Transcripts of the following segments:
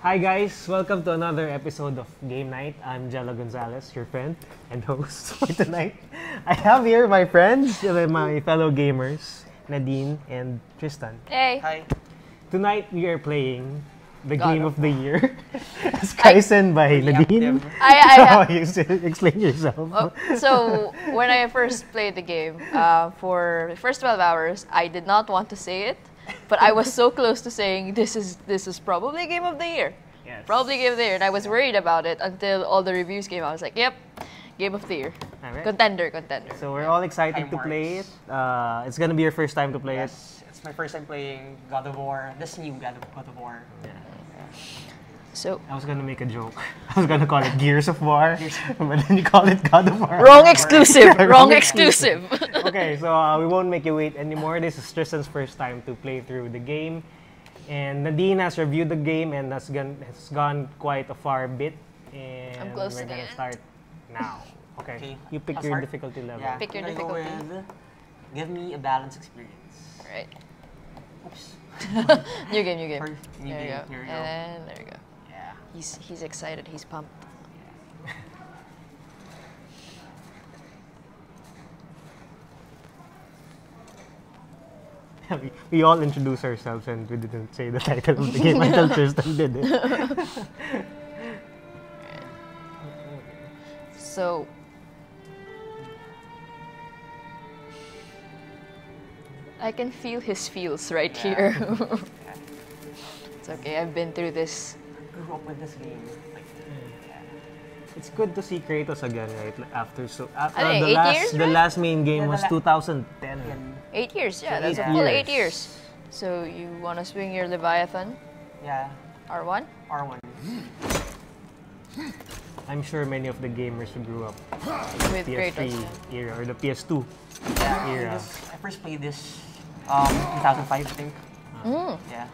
Hi guys, welcome to another episode of Game Night. I'm Jello Gonzalez, your friend and host for tonight. I have here my friends, my fellow gamers, Nadine and Tristan. Hey. Hi. Tonight we are playing the game of the year, as Kaisen by Nadine. So you explain yourself. So when I first played the game, for the first 12 hours, I did not want to say it, but I was so close to saying this is probably game of the year. Yes. Probably game of the year, and I was worried about it until all the reviews came out. I was like, yep, game of the year. Alright. Contender. So we're all excited to play it. It's gonna be your first time to play it. It's my first time playing God of War, this new God of War. Yeah. So I was gonna make a joke. I was gonna call it Gears of War, but then you call it God of War. wrong exclusive. Wrong exclusive. Okay, so we won't make you wait anymore. This is Tristan's first time to play through the game. And Nadine has reviewed the game and has gone quite a far bit. And I'm close we're to the gonna end. start now. Okay. You pick I'll your start. difficulty level. Yeah. Pick your I'm gonna go difficulty. with give me a balanced experience. Right. Oops. New game. New There game. you go. Here we go. And there you go. Yeah. He's excited. He's pumped. We all introduced ourselves and we didn't say the title of the game until Tristan did it. So I can feel his feels right here. It's okay, I've been through this. Grew up with this game. It's good to see Kratos again, right? After think the 8 years, the right? last main game Yeah, was the 2010. 8 years, yeah, that's a 8 full years. 8 years. So you want to swing your Leviathan? Yeah. R1? R1. I'm sure many of the gamers who grew up With PS3 Kratos. era or the PS2 Yeah. era. I first played this 2005, I think. Yeah.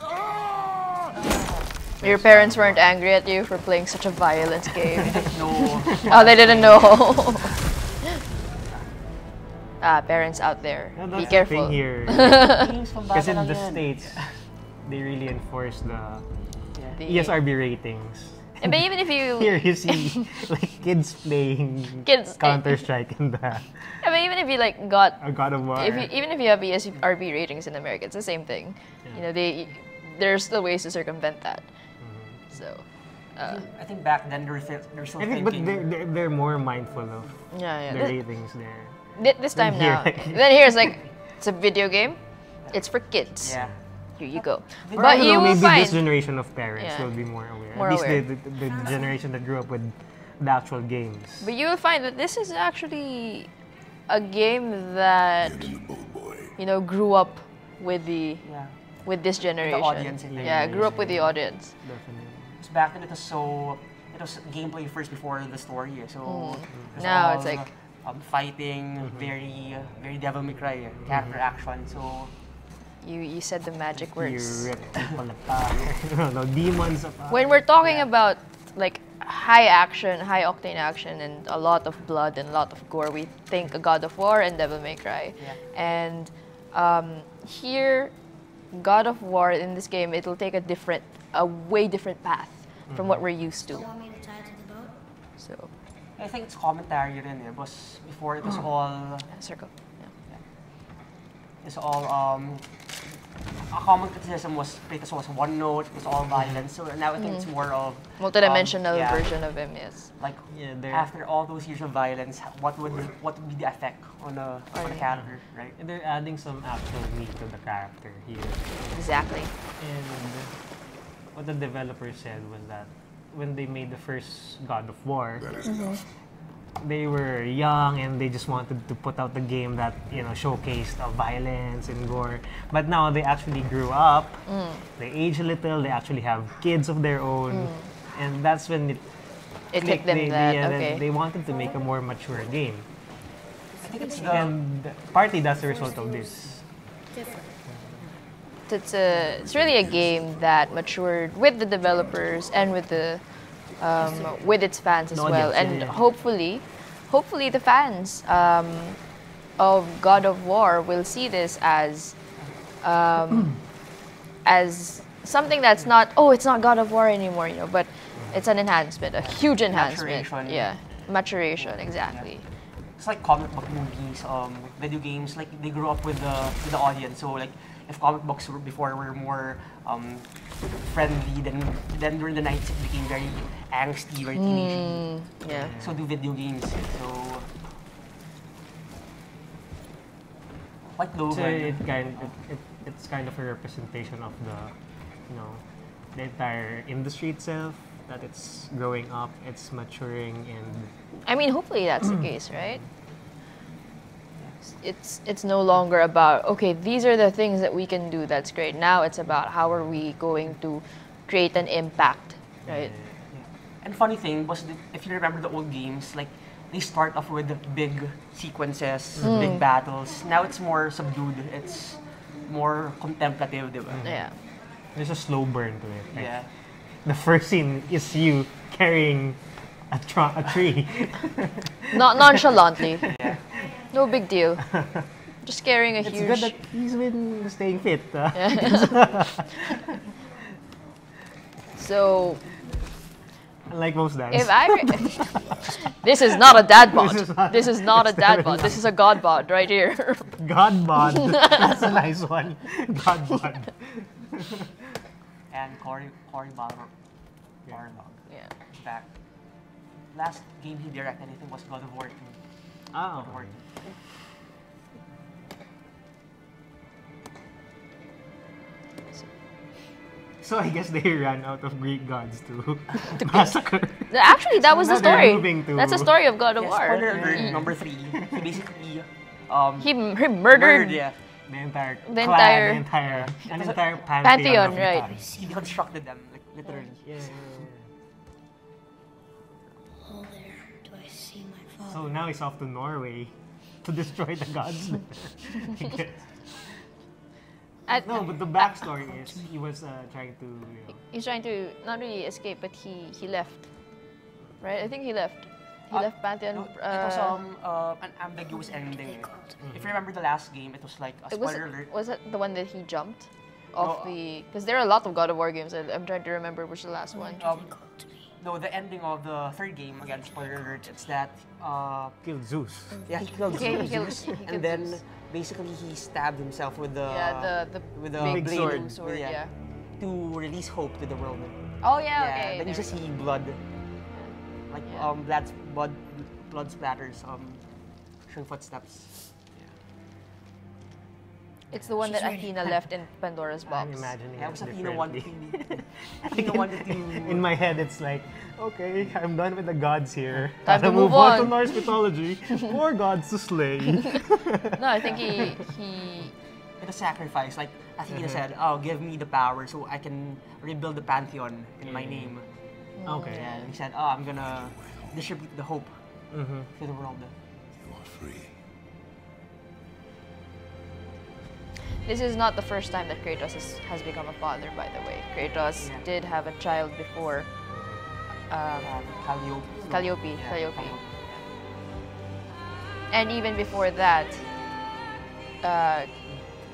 Your parents weren't angry at you for playing such a violent game. No. Oh, they didn't know. Parents out there, Yeah, be that's the careful. thing here. Games from Because in Bata the lang yan. States, they really enforce the The- ESRB ratings. But even if you, Here you see like kids playing Kids- Counter-Strike in the yeah, but even if you like got God of War. even if you have ESRB ratings in America, it's the same thing. You know, there's still ways to circumvent that. So, I think back then they're still I think, but thinking. they're more mindful of yeah. the ratings there. This time here, now, like- then here's like, it's a video game. It's for kids. Yeah. Here you go. Or, But I don't you know, will maybe find. this generation of parents Yeah. will be more aware. More At least aware. the generation that grew up with the actual games. But you will find that this is actually a game that grew up with Yeah. with this generation. audience, I think. Yeah, grew up with the audience. Definitely. Because back then it was gameplay first before the story. So it was Now all, it's like- fighting, very Devil May Cry character action. So You said the magic You words. rip people apart. No, demons apart. When we're talking about like high action, high octane action, and a lot of blood and a lot of gore, we think God of War and Devil May Cry. Yeah. And here, God of War in this game, it'll take a way different path from what we're used to. Want me to tie to the boat? So, I think it's commentary rin eh. Because before it was all circle. Yeah. it's all a common criticism was Kratos was one note, it was all violence. So now I think it's more of Multidimensional yeah. version of him, yes. like Yeah, they're- after all those years of violence, what would be the effect on a character, right? And they're adding some actual meat to the character here. Exactly. And what the developers said was that when they made the first God of War, they were young and they just wanted to put out the game that showcased violence and gore. But now they actually grew up. They age a little. They actually have kids of their own, and that's when It clicked. took them that, okay. They wanted to make a more mature game, I think it's the and partly that's the result of this. Different. It's really a game that matured with the developers and with the with its fans as The well, audience, and yeah. hopefully the fans of God of War will see this as as something that's not, oh, it's not God of War anymore, you know, but it's an enhancement, a huge enhancement. Maturation. Yeah, maturation, exactly. It's like comic book movies, video games. Like they grew up with the audience. So like if comic books before were more friendly, then during the 90s it became very angsty, very teenagey. Yeah. So do video games. So like So Logan. it's kind of a representation of the, you know, the entire industry itself. That it's growing up, it's maturing, and I mean, hopefully that's the case, right? It's no longer about, okay, these are the things that we can do, that's great. Now it's about how are we going to create an impact, right? Yeah. And funny thing was that if you remember the old games, like they start off with the big sequences, big battles. Now it's more subdued. It's more contemplative, diba? Yeah. there's a slow burn to it. Like, Yeah. the first scene is you carrying a tree. Not nonchalantly. Yeah. No big deal. Just carrying a It's huge. good that he's been staying fit. So Unlike most dads. if I, this is not a dad bod. This is not- This is not a it's dad definitely bod. This is a god bod right here. God bod. That's a nice one. God bod. And Cory Barlog. Yeah. Back. Last game he directed, I think, was God of War 2. Oh. God of War 2. So I guess they ran out of Greek gods to massacre. Actually, that was the now they're story. moving to- That's the story of God of Yes, War. spoiler alert, number 3. He basically He murdered murdered, yeah. The entire The clan, entire- an entire pantheon, Pantheon, of right. gods. He deconstructed them, like literally. Yeah. Oh, there. Do I see my father? So now he's off to Norway to destroy the gods. I guess. At- No, but the backstory is he was trying to, you know, He's trying to not really escape, but he left. Right? I think he left. He left Pantheon. No, it was an ambiguous ending. If you remember the last game, it was like a It was, spoiler alert. was it the one that he jumped off No, the? Because there are a lot of God of War games. I'm trying to remember which is the last one. No, the ending of the third game, again, spoiler alert, it's that, killed Zeus. yeah, he killed Okay, he Zeus, killed and then Zeus. basically he stabbed himself with the, Yeah, the with the big blade, sword. Yeah. to release hope to the world. Oh yeah. Okay. then you there just we go. see blood, like Yeah. blood splatters, showing footsteps. It's the one that Athena left in Pandora's I'm imagining imagining Yeah, it it was Athena 1 to differently. Athena 1 to In my head, it's like, okay, I'm done with the gods here. Time to Gotta move on to on. Norse mythology. More gods to slay. No, I think he It's a sacrifice. Like Athena said, "Oh, give me the power so I can rebuild the pantheon in my name." Okay. And he said, "Oh, I'm gonna distribute the hope to the world." You are free. This is not the first time that Kratos has become a father, by the way. Kratos Yeah. did have a child before. Calliope. Calliope, Yeah, Calliope. And even before that,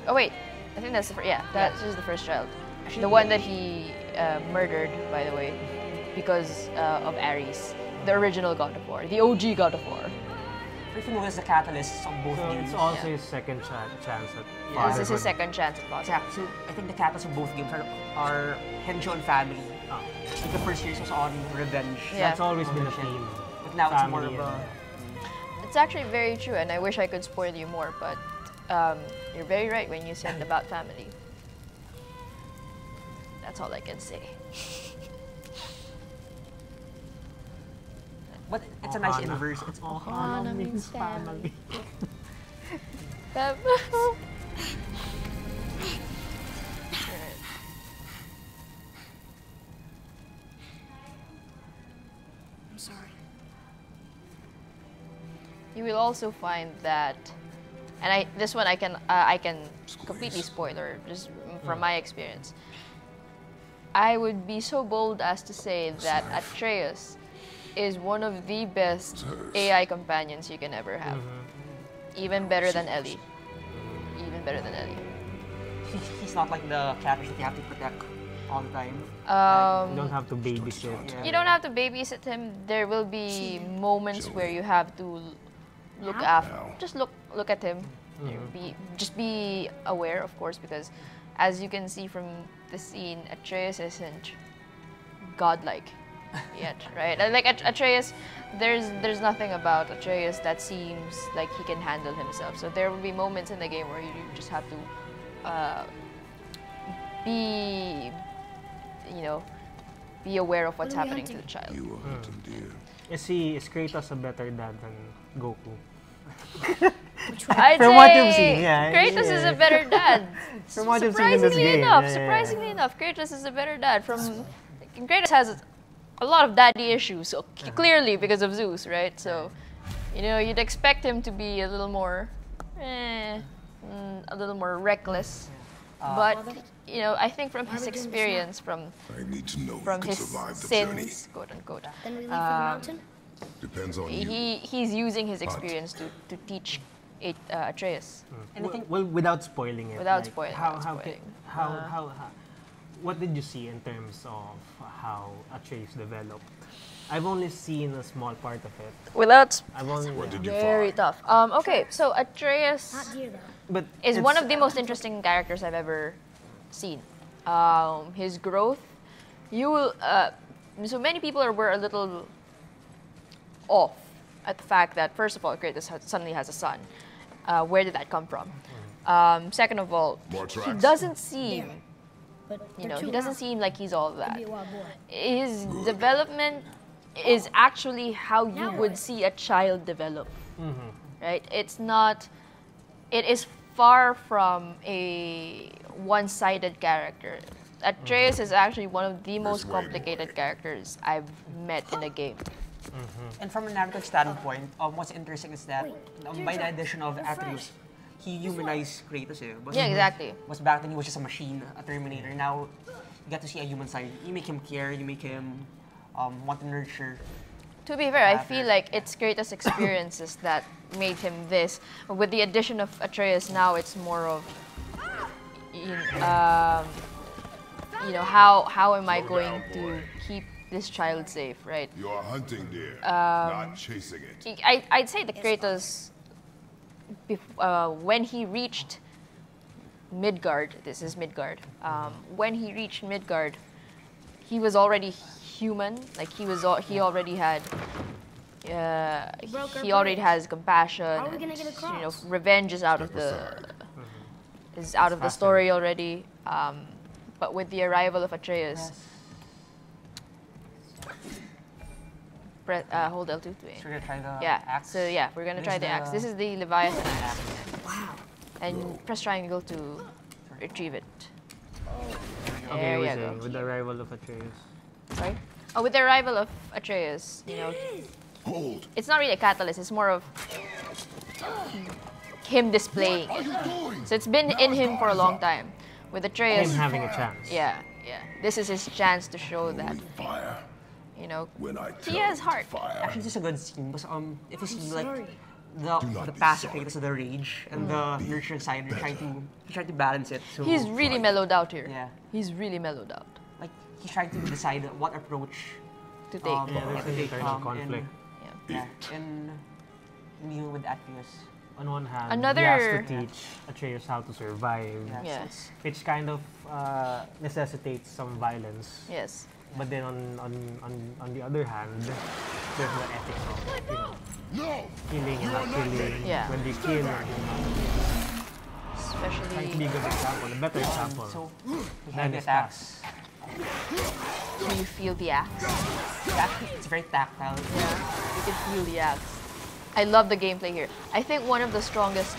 oh wait, I think that's the first, yeah, that is the first child. Actually, The one that he murdered, by the way, because of Ares, the original God of War, the OG God of War. Everything was the catalyst of both So games. it's also his second chance at Yeah. This fatherhood. is his second chance at fatherhood. Exactly. So I think the catalyst of both games are hinge on family. Oh, Like the first series was on revenge. Yeah. that's always been a theme. But now it's more of Family a. It's actually very true, and I wish I could spoil you more, but you're very right when you said about family. That's all I can say. But it's a nice inverse. It's Ohana means family. I'm sorry. You will also find that, and this one I can completely spoiler just from my experience. I would be so bold as to say that Atreus is one of the best AI companions you can ever have. Even better than Ellie. Even better than Ellie. he's not like the character that you have to protect all the time. You don't have to babysit. Yeah. You don't have to babysit him. There will be moments where you have to look after. Just look at him. Just be aware, of course, because as you can see from the scene, Atreus isn't godlike yet, right? And like Atreus, there's nothing about Atreus that seems like he can handle himself. So there will be moments in the game where you just have to be aware of what's happening to the child. You were hunting deer. Is Kratos a better dad than Goku? I'd From say what you've seen, yeah, Kratos is a better dad. From what you've seen in this game, Surprisingly enough, Kratos is a better dad. Kratos has a lot of daddy issues, so clearly because of Zeus, right? So, you'd expect him to be a little more, reckless. But I think from his experience, from I need to know from you can his survive the journey. sins, quote unquote, Then we leave for the mountain? Depends on you. he's using his experience to teach Atreus. And I think Well, without spoiling it. Without like, spoiling, How, without how, spoiling. how, what did you see in terms of how Atreus developed? I've only seen a small part of it. Without I've only, What did you very find? tough. Okay, so Atreus Not deer though. but is it's- one of the most interesting characters I've ever seen. His growth, you will. So many people were a little off at the fact that first of all, Kratos suddenly has a son. Where did that come from? Second of all, More he tracks? doesn't seem. But He they're too doesn't rough. seem like he's all Could that. be a wild boy. His development is actually how you Now would what? see a child develop. Right? It's not. It is far from a one-sided character. Atreus is actually one of the most way more. complicated characters I've met in a game. And from a narrative standpoint, what's interesting is that Wait, by the teardrops. addition of They're Atreus, he humanized Kratos. Yeah, exactly. Was back then he was just a machine, a Terminator. Now you get to see a human side. You make him care. You make him want to nurture. To be fair, I feel like it's Kratos' experiences that made him this. With the addition of Atreus, now it's more of, how am I going to keep this child safe, right? You are hunting deer, not chasing it. I'd say that Kratos, when he reached Midgard, this is Midgard. When he reached Midgard, he was already human. Like he already had. broke our He already bridge. has compassion. How are we gonna get across? Revenge is out of Step the aside. story already. But with the arrival of Atreus, hold L2 to So aim. we're gonna try the Yeah. axe. So yeah, we're gonna This try is the axe. This is the Leviathan axe, Wow. and press triangle to retrieve it. Okay, There we're you saying, go. with the arrival of Atreus. Sorry. Oh, with the arrival of Atreus, Hold. it's not really a catalyst. It's more of him displaying What are it. you doing? So it's been in him for a long time. With Atreus, Him having a chance. yeah. This is his chance to show that, Only fire when I tell he has you to heart. fire. Actually, this is a good scene because if you see like Sorry. the not the be passive sorry. Kratos of the rage and the nurturing side, they're trying to balance it. So He's really mellowed out here. Yeah. He's really mellowed out like he's trying to decide what approach to take. Yeah, there's an internal conflict. Yeah. in dealing with Atreus. On one hand, Another- he has to teach Atreus how to survive, Yeah. Yes. which kind of necessitates some violence. Yes. But then on the other hand, there's the ethics of No! killing and not killing. Yeah. When they kill, trying to be Especially, a good example, a better example. So he Then the it's attacks. do you feel the axe? Actually, it's very tactile. Yeah. You can feel the axe. I love the gameplay here. I think one of the strongest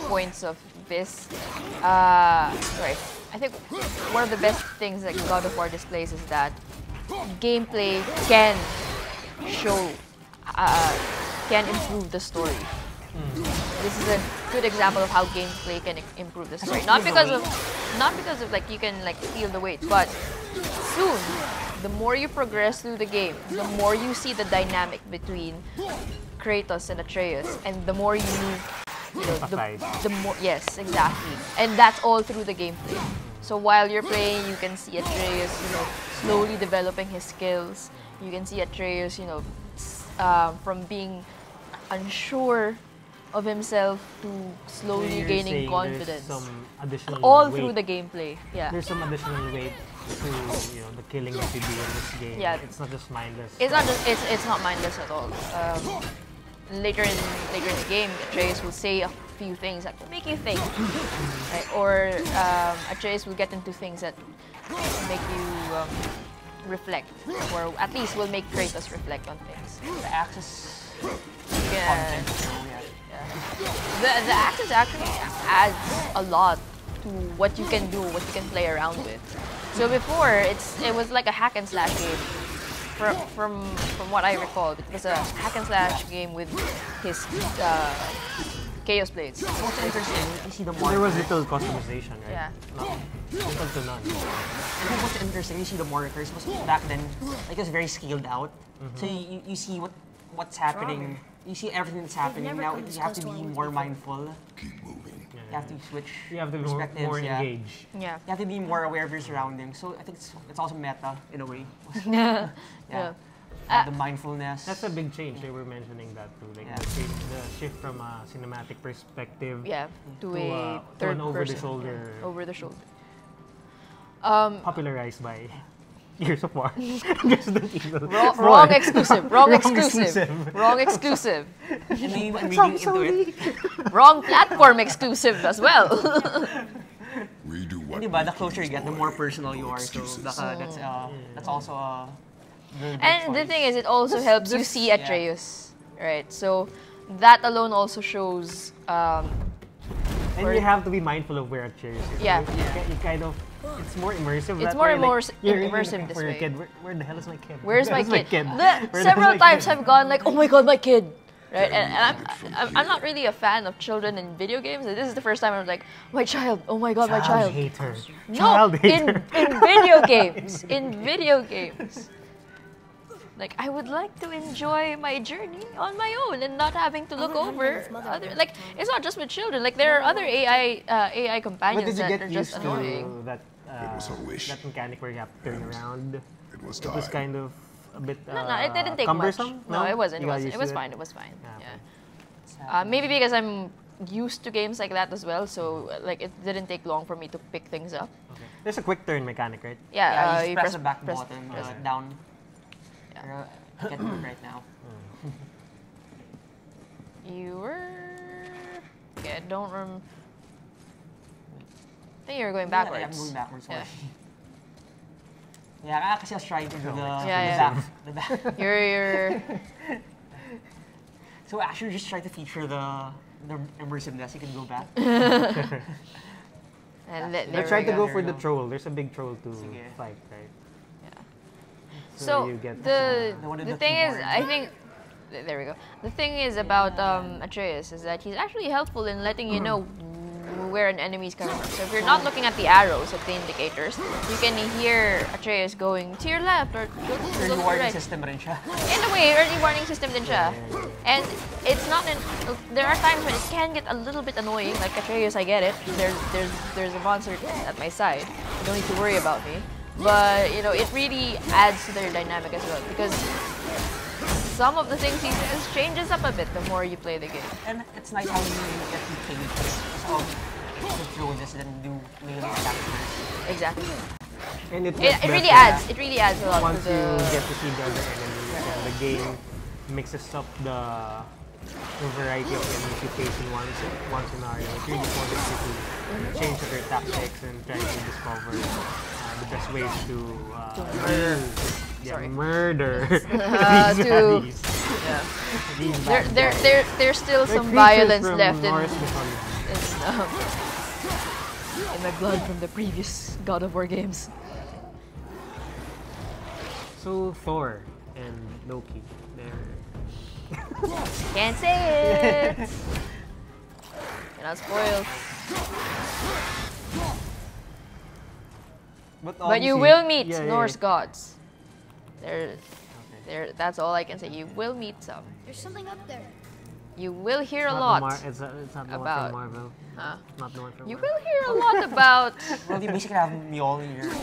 points of this, I think one of the best things that God of War displays is that gameplay can show, can improve the story. This is a good example of how gameplay can improve the story. Not because of like you can like feel the weight, but soon, the more you progress through the game, the more you see the dynamic between Kratos and Atreus, and the more you the more, yes, exactly, and that's all through the gameplay. So while you're playing, you can see Atreus, slowly developing his skills. You can see Atreus, from being unsure of himself to slowly gaining confidence. Some additional all weight. through the gameplay. Yeah. There's some additional weight to the killing that you do in this game. Yeah. It's not just mindless. It's not mindless at all. Later in the game, Atreus will say a few things that will make you think, right? Or Atreus will get into things that make you reflect, or at least will make Kratos reflect on things. The access Yeah. content. The access actually adds a lot to what you can do, what you can play around with. So before, it was like a hack and slash game. From what I recall, it was a hack and slash game with his Chaos Blades. What's interesting, you see the more. There was little customization, right? Yeah. Little to none. I think what's interesting, you see the monitors, was back then, like, it was very scaled out. So you see what's happening. You see everything that's happening. never Now come this you have close to to be one with more before. mindful. Keep moving. You have to switch You have to be perspectives. more yeah. engaged. Yeah. You have to be more aware of your surroundings. So I think it's also meta in a way. Yeah. The mindfulness. That's a big change. They were mentioning that too. Like Yeah. the shift from a cinematic perspective Yeah. To to, a to third an over the person. shoulder, Over the shoulder. popularized by Gears of War. Resident Evil. Wrong exclusive. Wrong Wrong exclusive. exclusive. Wrong exclusive. And maybe I'm reading into it. Wrong platform exclusive as well. We do what Diba, we the closer you please, get, the boy. more personal you No are. So excuses. that's also a very big And the choice. thing is, it also helps you see Atreus, right? So that alone also shows. And you have to be mindful of where Atreus is. Yeah. right? You kind of, it's more immersive. It's that more way, like, you're immersive looking this for your way. kid. Where the hell is my kid? Where's my Where's kid? Where's Several my times kid? I've gone like, oh my god, my kid, right? And I'm not really a fan of children in video games. This is the first time I was like, my child, oh my god, my Child child. hater. No, Child hater. in video games, in video games. Like, I would like to enjoy my journey on my own and not having to look over other. Like, it's not just with children. Like, there are other AI But companions did you that get are just used annoying. to that, It was her wish. that mechanic where you have to turn around? It was It was time. kind of a bit No, it didn't take cumbersome? much. No, it wasn't. You It got wasn't. used It was to fine. It was fine. Yeah, Yeah. Maybe because I'm used to games like that as well, so like it didn't take long for me to pick things up. Okay. There's a quick turn mechanic, right? Yeah, you press the back press- button press- down. Yeah. I can't do it right now. You were. Okay, I don't remember. I think you were going backwards. Yeah, I'm going backwards. Yeah. Sorry. Yeah, kasi I was trying to do the Yeah, the back. You're. So actually, just try to feature the immersiveness. You can go back. And Let's try to go There for we the go. troll. There's a big troll to Sige. fight, right? So you get the one with the the thing is, keyboard. I think there we go. The thing is about Atreus is that he's actually helpful in letting you know where an enemy is coming from. So if you're not looking at the arrows, at the indicators, you can hear Atreus going to your left or go to Early your warning right. system rin siya. In a way, early warning system din siya. And it's not there are times when it can get a little bit annoying. Like Atreus, I get it. There's a monster at my side. You don't need to worry about me. But it really adds to their dynamic as well because some of the things he says changes up a bit the more you play the game. And it's nice how you get to play with it. So the throws and do melee captures. Exactly. And it It gets really better adds. It really adds a lot to once you the. get to see the other enemies. And the game mixes up the variety of enemies you face in one scenario. It really forces you to change up your tactics and try to discover the best ways to murder these baddies. Yeah. These bad guys. There's still They're some creatures violence from left Norse mythology. in the blood from the previous God of War games. So Thor and Loki, they're Can't say it. You're not spoiled. But you obviously- will meet yeah, Norse yeah. gods. There. That's all I can say. You will meet some. There's something up there. you will hear a Not lot. It's not the about- one from Marvel. Huh? Not the one from You Marvel. will hear a lot about. Well, you basically have Mjolnir,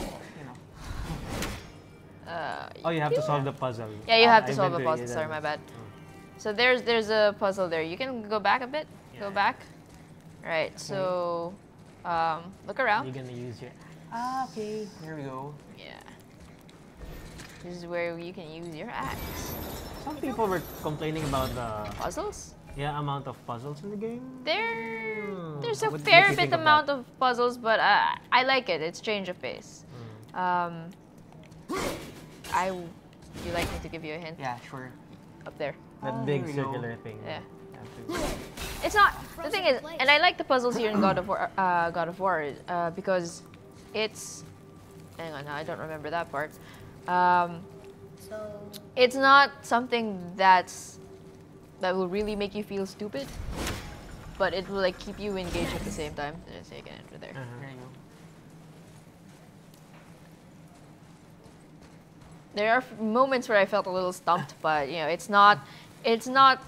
Oh, you have to solve the puzzle. Yeah, you have to I've solve a been puzzle. doing it, Sorry, my and- bad. So there's a puzzle there. You can go back a bit. Go Yeah. back. Right. So, look around. You're gonna use your. Ah, okay. Here we go. Yeah. This is where you can use your axe. Some people were complaining about the Puzzles? amount of puzzles in the game. There's a What do fair you think bit of amount that? of puzzles, but I like it. It's change of pace. You like me to give you a hint? Yeah, sure. Up there. That Oh, big there we go. circular thing. Yeah. After- It's not. The thing is, and I like the puzzles here in God of War, because it's. Hang on, I don't remember that part. So, It's not something that will really make you feel stupid, but it will like keep you engaged at the same time. So you can enter there. There you go. There are moments where I felt a little stumped, but you know, it's not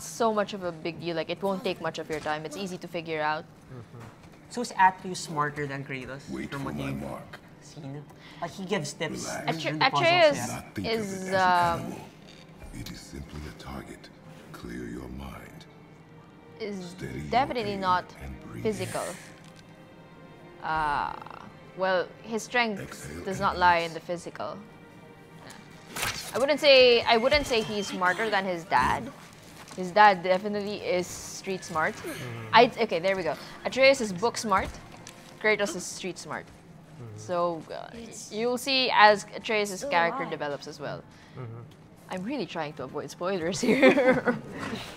so much of a big deal. Like it won't take much of your time. It's easy to figure out. So is Atreus smarter than Kratos? Wait for from what my you've mark. seen? Like he gives tips. Relax. during the puzzles, Atreus yeah. Not think of is it as a cannibal. It is simply a target. Clear your mind. Steady your definitely aim not and breathe. physical. Well, his strength Exhale does and not lie in release. the physical. I wouldn't say he's smarter than his dad. His dad definitely is street smart. Okay, there we go. Atreus is book smart. Kratos is street smart. So you'll see as Atreus' character develops as well. I'm really trying to avoid spoilers here.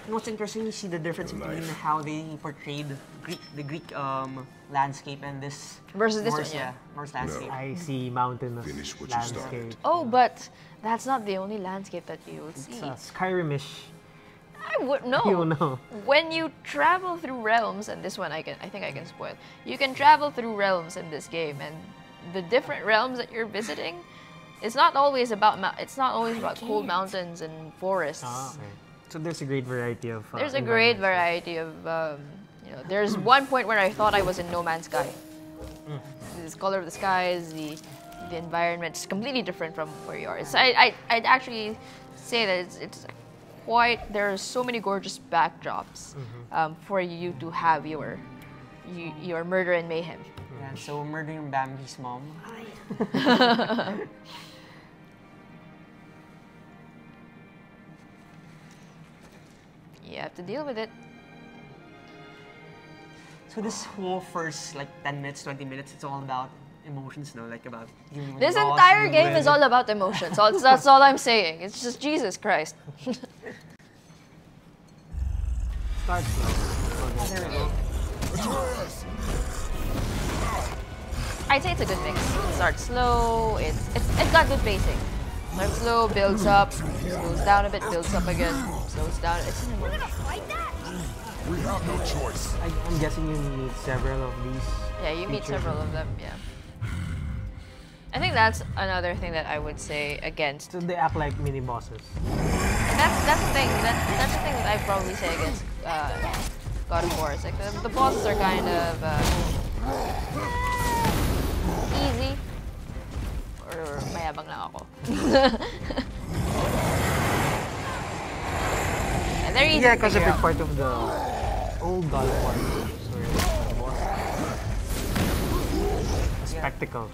And what's interesting, you see the difference between how they portrayed the Greek landscape and this Versus this one, Norse, yeah. Norse landscape. I see mountainous Finish what you landscape. started. Oh, but that's not the only landscape that you will see. It's Skyrimish. I would know. You know. When you travel through realms, and this one I think I can spoil. You can travel through realms in this game, and the different realms that you're visiting, it's not always about cold mountains and forests. Okay. So there's a great variety of. There's a great environments. variety of. There's one point where I thought I was in No Man's Sky. The color of the skies, the environment is completely different from where you are. I'd actually say that it's quite. There are so many gorgeous backdrops for you to have your murder and mayhem. Yeah, so murdering Bambi's mom. You have to deal with it. So this whole first like 10 minutes, 20 minutes, it's all about emotions, no? Like about dealing with This loss, entire dealing game with- is all about emotions. That's all I'm saying. It's just Jesus Christ. Start slow. There we go. I'd say it's a good mix. It starts slow. It's got good pacing. Starts slow, builds up, slows down a bit, builds up again, slows down. It's an emotion. We have no choice. I'm guessing you meet several of these. Yeah, you meet features. several of them. Yeah. I think that's another thing that I would say against. So they act like mini bosses. That's the thing. That's the thing that I probably say against God of War. It's like the bosses are kind of easy. Or mayabang lang ako. Yeah, they're easy Yeah, to because a figure big out. part of the old God of War games were the boss. A spectacle.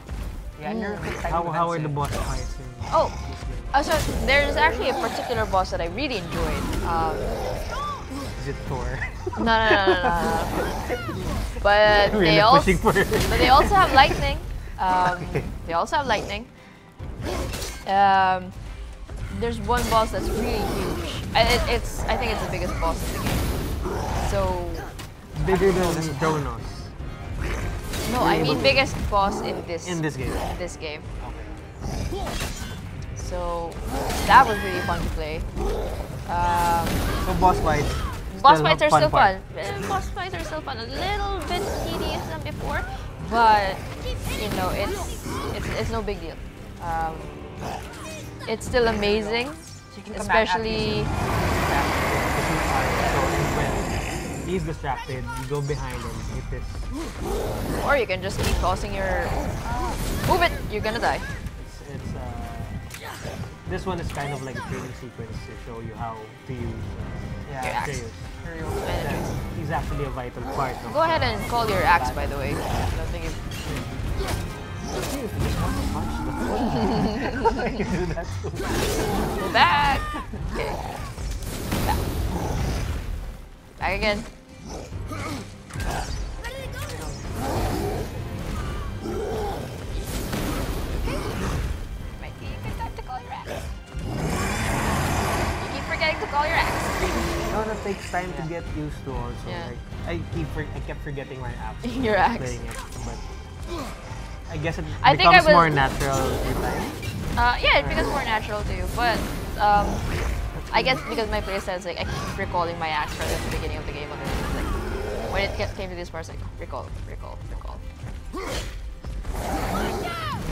Yeah, and you're How are the boss fights in Oh, this game? so there's actually a particular boss that I really enjoyed. Is it Thor? No. But Really they also, pushing for it. but they also have lightning. They also have lightning. There's one boss that's really huge. I think it's the biggest boss in the game. So Bigger than Kronos no, I mean biggest boss in this in this game. in this game. So that was really fun to play. So boss fights. Boss still fights a are still part. fun. Boss fights are still fun. A little bit tedious than before, but it's no big deal. It's still amazing, So you can come back after especially. this. So when he's distracted, you go behind him, hit this. Or you can just keep tossing your... Move it! You're gonna die. This one is kind of like a training sequence to show you how to use your axe. He's actually a vital part of... Go ahead and call your axe, by the way. I don't think it... You do that too. Go back! Okay. Back. Back again. Might be a good time to call your axe. You keep forgetting to call your axe. No, that takes time to get used to also. Yeah. Like, I kept forgetting my axe. Your axe. Playing it, but I guess it I think becomes I was- more natural with time. Yeah, it becomes more natural to you, but I guess because my playstyle is like I keep recalling my axe right at the beginning of the game, and then it's like when it came to this part, it's like recall.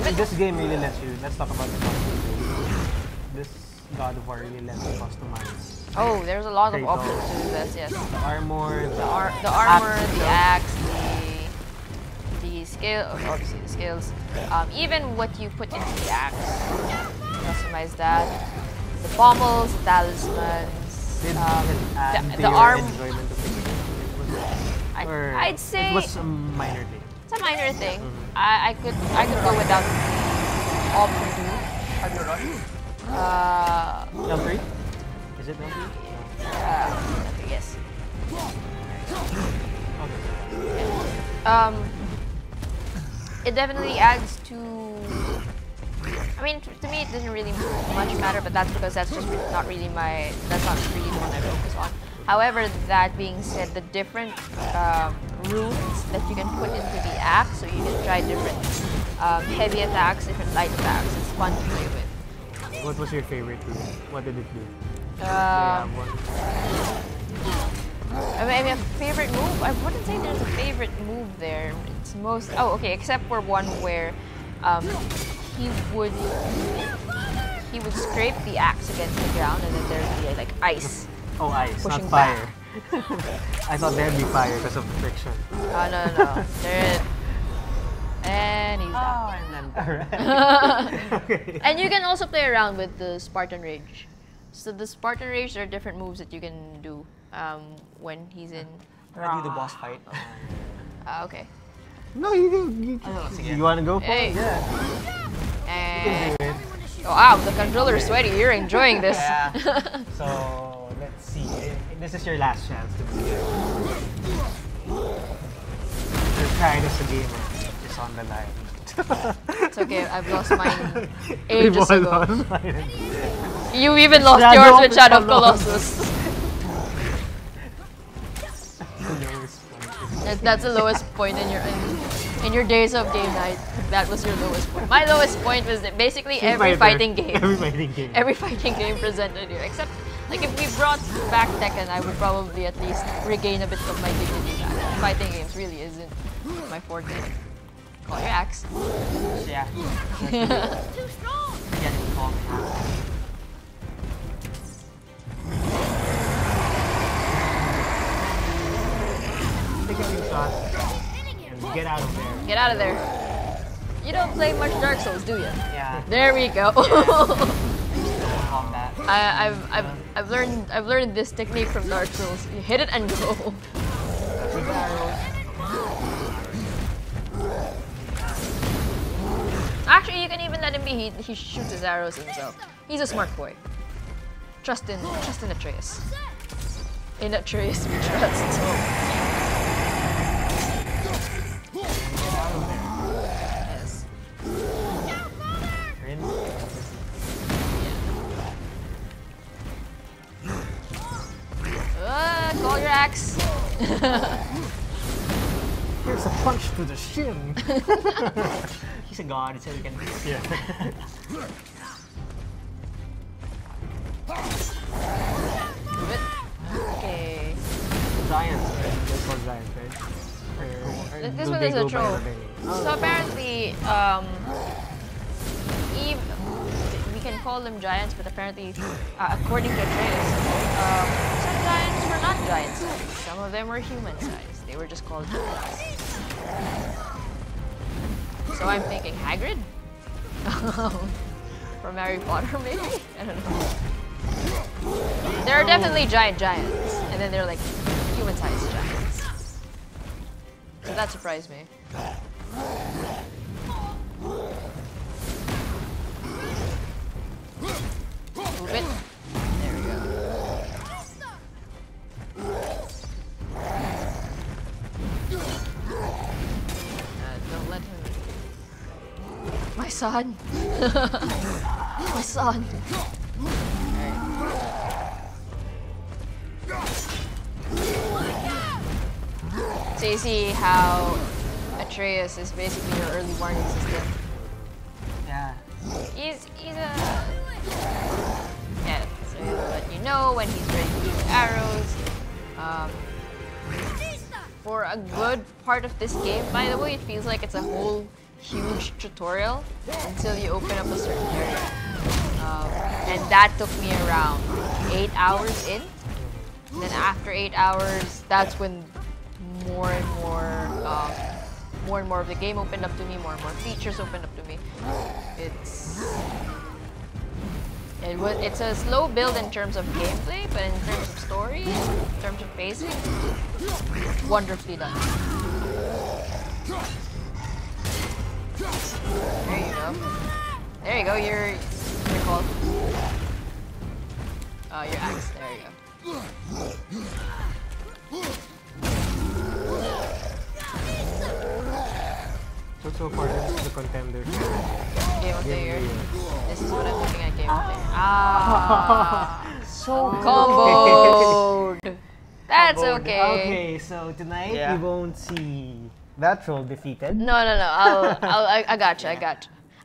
But this game really lets you. Let's talk about the customization. This God of War really lets you customize Oh, there's a lot of Kratos. options to do this. Yes, the armor, the armor, the axe, the scale, obviously the scales, even what you put into the axe. Customize that. The pommels, the talismans, Did it add to the your arm. enjoyment of the game? Or I'd say it was a minor thing. it's a minor thing. I could go without option 2. L3? Is it L3? Okay, yes. Okay. It definitely adds to. I mean, to me, it doesn't really much matter, but that's because that's just not really my. That's not really the one I focus on. However, that being said, the different runes that you can put into the axe, so you can try different heavy attacks, different light attacks. It's fun to play with. What was your favorite rune? What did it do? Do you Um, have one? I mean, a favorite move? I wouldn't say there's a favorite move there. It's most... Oh, okay, except for one where he would scrape the axe against the ground, and then there'd be like ice. Oh, ice, not pushing fire. I thought there'd be fire because of friction. No. There. And he's down. Alright. Okay. And you can also play around with the Spartan Rage. So the Spartan Rage, there are different moves that you can do when he's in. I do the boss fight. Okay. No, you do. You want to go for Hey. it? Yeah. And Do it. oh, wow, the controller's sweaty. You're enjoying this. Yeah. So, let's see. This is your last chance to be here. Your pride as a gamer is on the line. It's okay. I've lost mine We've ages all ago. lost mine. You even lost Shadow yours of with the Shadow of Colossus. Colossus. That's the lowest point in your days of game night. That was your lowest point. My lowest point was that basically every fighting game. Every fighting game. Every fighting game presented here. Except, like, if we brought back Tekken, I would probably at least regain a bit of my dignity back. Fighting games really isn't my forte. Call your axe. Yeah. Too strong. Yeah, it's called axe. Take a few shots and get out of there. Get out of there. You don't play much Dark Souls, do you? Yeah. There we go. Combat. I've learned this technique from Dark Souls. You hit it and go. With arrows. Actually, you can even let him be. He shoots his arrows himself. He's a smart boy. Trust in Atreus. In Atreus we trust. Yes. Rin. Call your axe. Here's a punch to the shin. He's a god, so he can. Yeah. Move it. Okay. Giants, right? They're called giants, right? This do one they is a go by troll. the name? So apparently, we can call them giants, but apparently, according to Atreus, some giants were not giant sized. Some of them were human sized. They were just called giants. So I'm thinking Hagrid? From Harry Potter, maybe? I don't know. There are definitely giants, and then there are like human-sized giants. So that surprised me. Move it. There we go. Don't let him. My son. My son. So you see how Atreus is basically your early warning system. Yeah. He's a so he'll let you know when he's ready to use arrows. For a good part of this game, by the way, it feels like it's a whole huge tutorial until you open up a certain area. And that took me around 8 hours in. And then after 8 hours, that's when more and more of the game opened up to me, more and more features opened up to me. It's a slow build in terms of gameplay, but in terms of story, in terms of pacing, wonderfully done. There you go. There you go. You're called. Your axe. There you go. So far, this is the contender. Game of the year. This is what I'm looking at. Game of the year. Ah, so comboed. That's okay. Okay, so tonight we won't see that troll defeated. No. I got you.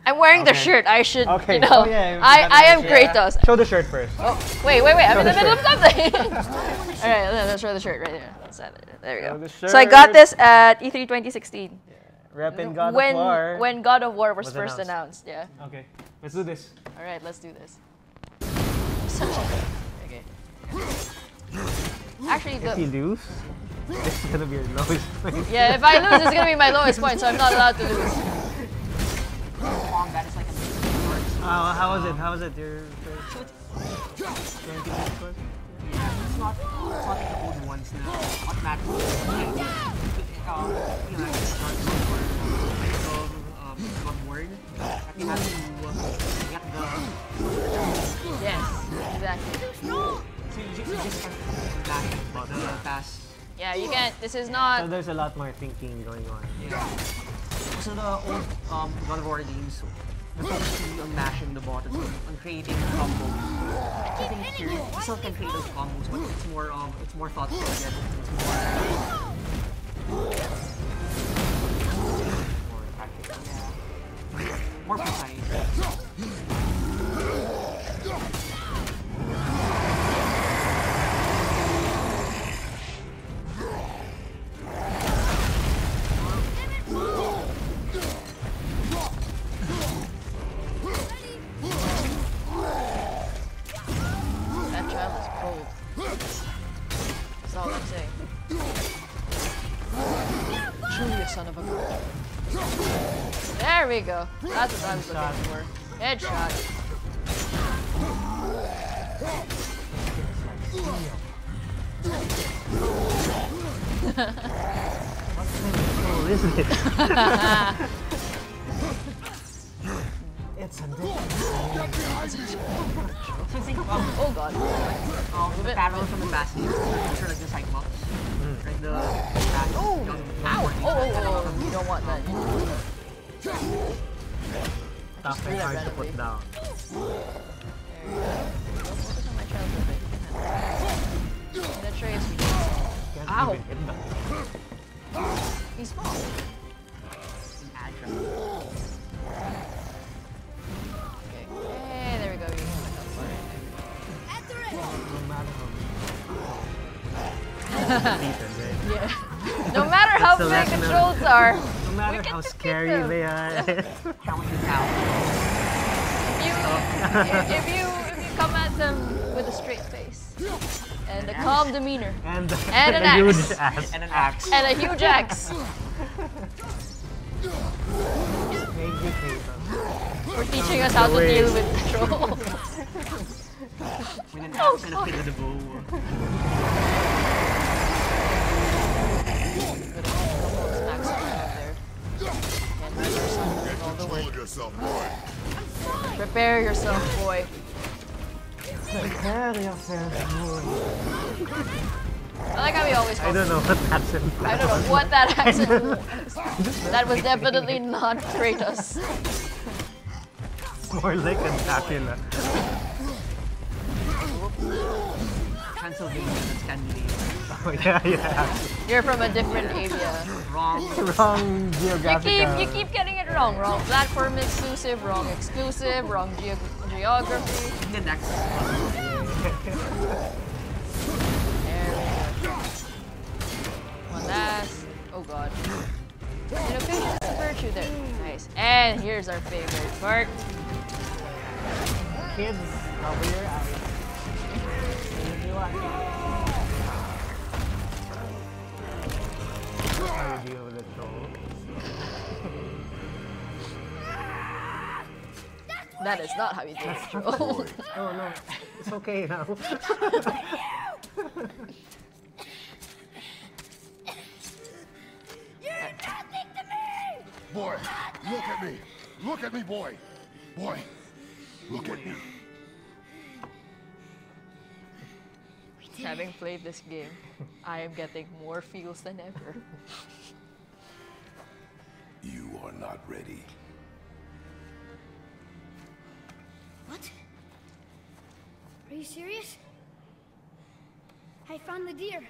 I'm wearing the shirt. I should. Okay. You know, I am Kratos. Show the shirt first. Oh, wait. I'm in the middle of something. All right, let's show the shirt right there. There we go. So I got this at E3 2016. Repping God of War. When God of War was first announced. Yeah. Okay. Let's do this. All right, let's do this. Okay. Actually, if you lose, this is gonna be your lowest point. Yeah, if I lose, it's gonna be my lowest point, so I'm not allowed to lose. Combat is like a big How was it? How was it? Your first? It's not like the old ones na automatically. Word. You have to get the. Yes, exactly. So you just can't about the pass. Yeah, you can't. This is not. So there's a lot more thinking going on. Yeah. So the old God of War games, the focus is on mashing the buttons, on creating combos. Keeping it curious, you still can create those combos, but it's more thoughtful again. It's more practical. Yeah. More precise. That child is cold. That's all I'm saying. Truly a son of a gun. There we go. That's what I was looking for. Headshot. Oh, isn't it? It's a different. Oh god. The pattern from the basket, I'm sure like the Cyclops. Right, the basket. Oh! Ow! Oh, you don't want that. Tough and hard to put down. There you go. Don't focus on my child a bit. That tray is weak. Ow! He's small. Okay. Hey, there we go. Yeah. No matter how big controls are, no matter how scary they are. if you come at them with a straight face and a calm demeanor And and an a huge axe ass. And an axe. and a huge axe, Thank you, Clayton. for teaching us how to deal with the troll. With an axe and a pin of the bow. Smacks him out there. And there's something all the way. Control yourself, boy. Prepare yourself, boy. Prepare yourself. I like how he always I calls don't know what accent. I don't know what that accent was. That was definitely not Kratos. More like a Dracula. Transylvania and Scandinavia. Oh, yeah. You're from a different area. Wrong. Wrong geographical. You keep getting it wrong. Wrong platform exclusive, wrong exclusive, wrong geography. The next. One last. Oh god. Patience is a virtue there. Nice. And here's our favorite part. Kids, cover your eyes. If you want. How do you deal with the troll? That is not how you do it, troll. Oh no, it's okay now. Boy, look at me. Look at me, boy. Boy, look at me. Having played this game, I am getting more feels than ever. You are not ready. What? Are you serious? I found the deer.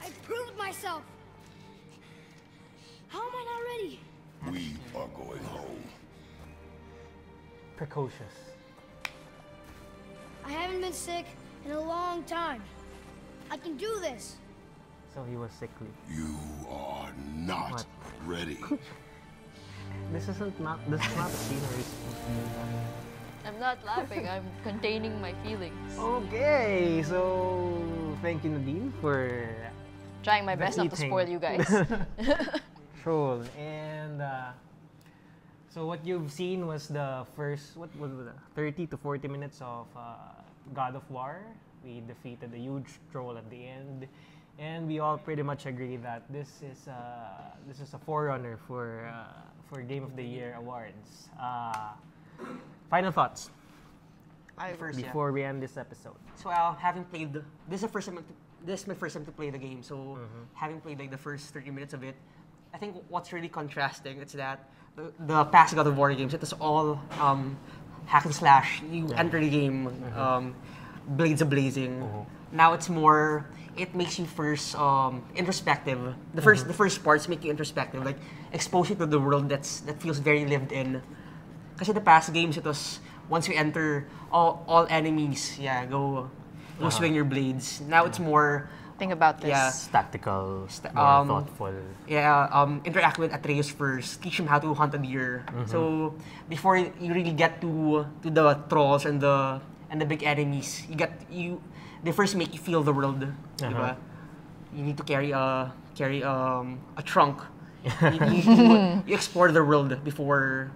I proved myself. How am I not ready? We are going home. Precocious. I haven't been sick in a long time. I can do this. So he was sickly. You are not What? ready. This is not scenery. I'm not laughing, I'm containing my feelings. Okay, so thank you Nadine for Trying my best not to eating. spoil you guys. troll. And so what you've seen was the first, what was it, 30 to 40 minutes of God of War. We defeated a huge troll at the end, and we all pretty much agree that this is a forerunner for Game of the Year awards. Final thoughts First, yeah. before we end this episode. So having played, this is my first time to play the game. So having played like the first 30 minutes of it, I think what's really contrasting is that the past God of War games, it was all hack and slash. You enter the game, blades a blazing. Now it's more. It makes you first introspective. The first parts make you introspective, like expose you to the world that feels very lived in. Kasi the past games, it was once you enter, all enemies, go swing your blades. Now it's more. Think about this. Yeah. Tactical, more thoughtful. Interact with Atreus first, teach him how to hunt a deer. So before you really get to the trolls and the big enemies, they first make you feel the world. Diba? You need to carry a trunk. you explore the world before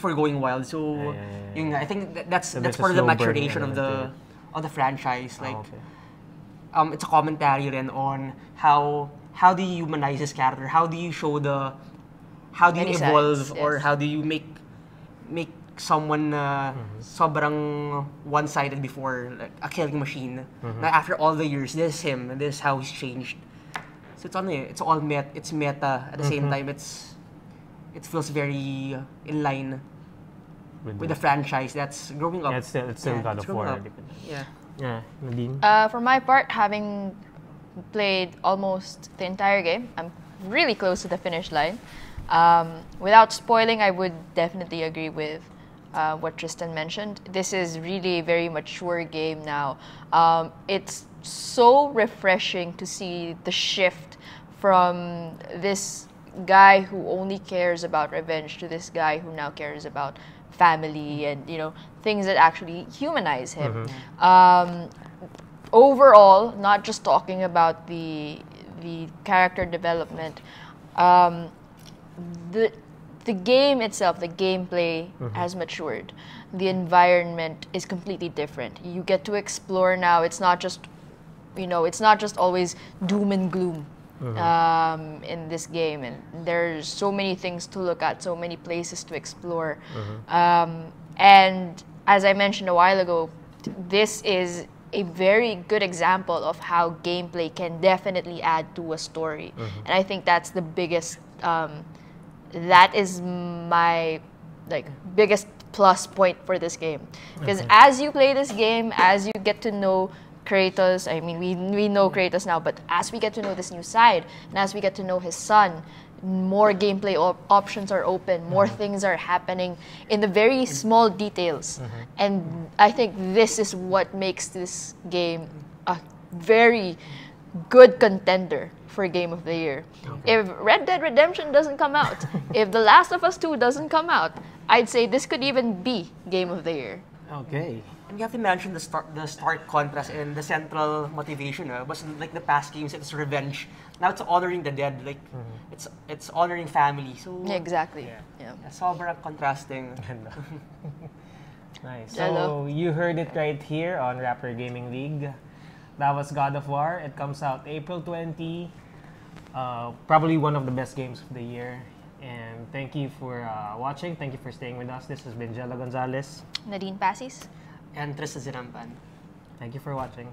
going wild. So I think that's part of the maturation of the franchise. Like it's a commentary then on how do you humanize this character? How do you show how do you Many evolve sides, or yes. how do you make someone sobrang one-sided before, like a killing machine. Now after all the years, this is him, and this is how he's changed. So it's all meta at the same time. It feels very in line with the franchise that's growing up. Yeah, it's still God of War. Yeah. Nadine? For my part, having played almost the entire game, I'm really close to the finish line. Without spoiling, I would definitely agree with what Tristan mentioned. This is really a very mature game now. It's so refreshing to see the shift from this guy who only cares about revenge to this guy who now cares about family and, you know, things that actually humanize him. Overall, not just talking about the character development, the game itself, the gameplay has matured. The environment is completely different. You get to explore now. It's not just, you know, it's not just always doom and gloom in this game. And there's so many things to look at, so many places to explore. And as I mentioned a while ago, this is a very good example of how gameplay can definitely add to a story. And I think that's the biggest, that is my biggest plus point for this game. Because as you play this game, as you get to know Kratos, I mean, we know Kratos now, but as we get to know this new side, and as we get to know his son, more gameplay options are open, more things are happening in the very small details. And I think this is what makes this game a very good contender for Game of the Year. If Red Dead Redemption doesn't come out, if The Last of Us 2 doesn't come out, I'd say this could even be Game of the Year. Okay. And you have to mention the stark contrast and the central motivation. But like the past games, it's revenge. Now it's honoring the dead. Like it's honoring family. So exactly. Yeah. Sobrang contrasting. Nice. So you heard it right here on Rappler Gaming League. That was God of War. It comes out April 20. Probably one of the best games of the year. And thank you for watching. Thank you for staying with us. This has been Jello Gonzalez. Nadine Pasis. And Trista Zinampan. Thank you for watching.